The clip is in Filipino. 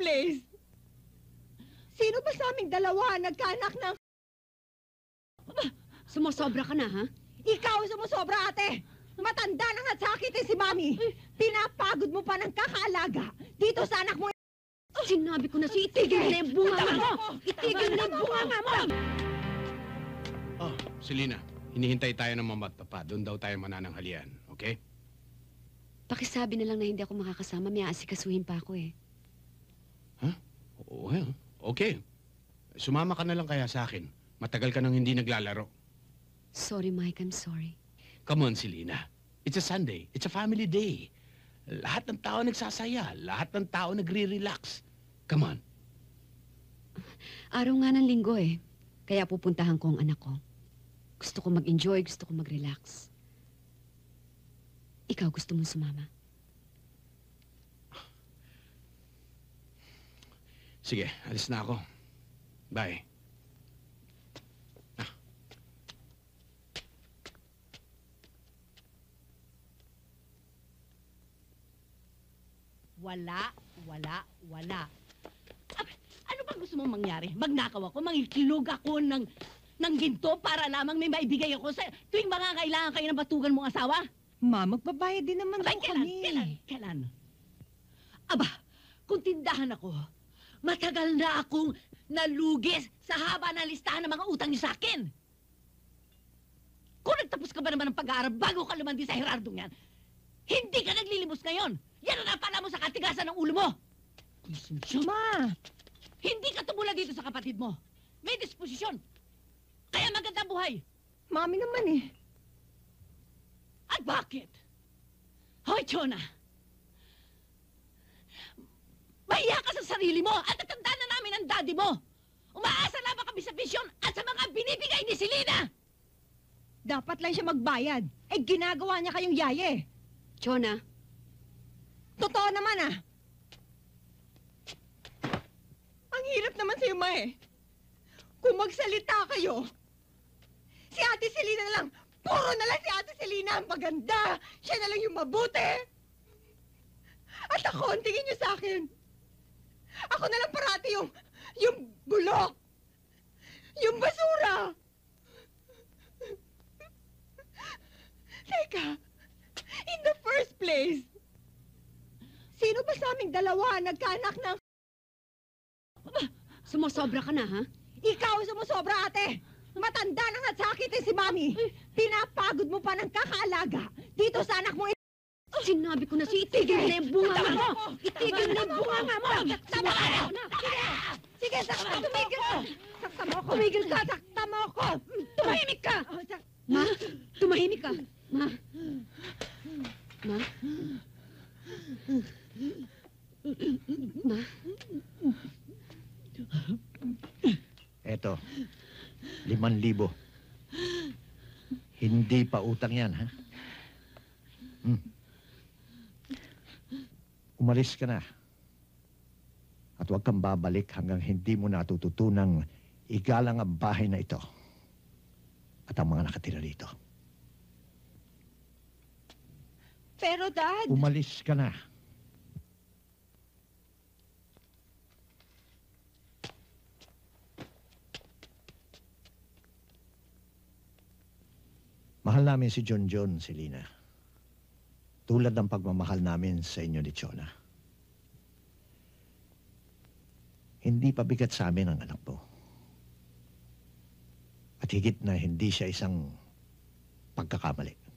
place? Sino ba sa aming dalawa nagkaanak ng... Sumusobra ka na, ha? Ikaw sumusobra, ate! Matanda na nga sakitin si Mami! Pinapagod mo pa ng kakaalaga dito sa anak mo! Sinabi ko na itigil na yung bunga mo! Itigil na yung bunga mo! Oh, Selena, hinihintay tayo ng mama at papa. Doon daw tayo manananghalian, okay? Pakisabi na lang na hindi ako makakasama. May aasikasuhin pa ako eh. Huh? Well, okay. Sumama ka na lang kaya sa akin. Matagal ka nang hindi naglalaro. Sorry, Mike. I'm sorry. Come on, Selena. It's a Sunday. It's a family day. Lahat ng tao nagsasaya. Lahat ng tao nagre-relax. Come on. Araw nga ng linggo eh. Kaya pupuntahan ko ang anak ko. Gusto ko mag-enjoy, gusto ko mag-relax. Ikaw gusto mong sumama? Sige, alis na ako. Bye. Wala. Ano bang gusto mong mangyari? Magnakaw ako, mangikilog ako ng ginto para lamang may maibigay ako sa tuwing mangangailangan kayo ng batugan mong asawa? Ma, magbabayad din naman daw Kailan? Aba, kung tindahan ako, matagal na akong nalugis sa haba ng listahan ng mga utang niyo sa akin. Kung nagtapos ka ba naman ng pag-aaral bago ka lumandi sa Gerardong yan, hindi ka naglilimos ngayon. Yan ang napala mo sa katigasan ng ulo mo. Ma! Hindi ka tumula dito sa kapatid mo. May disposisyon. Kaya maganda ang buhay. Mami naman eh. At bakit? Hoy, Chona! Mahiya ka sa sarili mo at natanda na namin ang daddy mo. Umaasa lamang kami sa bisyon at sa mga binibigay ni Selena. Dapat lang siya magbayad. Eh, ginagawa niya kayong yaye. Chona, Totoo naman ah. Ang hirap naman sa'yo, Ma eh. Kung magsalita kayo, si Ate Selena na lang. Puro na lang si Ate Selena ang maganda. Siya na lang yung mabuti. At ako, ang tingin niyo sa akin. Ako na lang parati yung bulok. Yung basura. Teka, in the first place, sino ba sa aming dalawa nagkaanak ng... sumusobra ka na, ha? Ikaw sumusobra, ate! Matanda na nga sakitin si Mami! Pinapagod mo pa ng kakaalaga dito sa anak mo! Sinabi ko na itigil na yung bunga mo! Itigil na yung bunga mo! Tama ka na! Sige, sakta! Tumigil ka! Sakta mo ako! Tumigil ka! Sakta mo ako! Tumahimik ka! Ma, tumahimik ka! Ma? Ma? Ma? Eto, 5,000. Hindi pa utang yan, ha? Umalis ka na. At huwag kang babalik hanggang hindi mo natututunang igalang ang bahay na ito at ang mga nakatira dito. Pero, Dad... Umalis ka na. Mahal namin si John, Selena. Tulad ng pagmamahal namin sa inyo ni Chona. Hindi pabigat sa amin ang anak mo. At higit na hindi siya isang pagkakamali.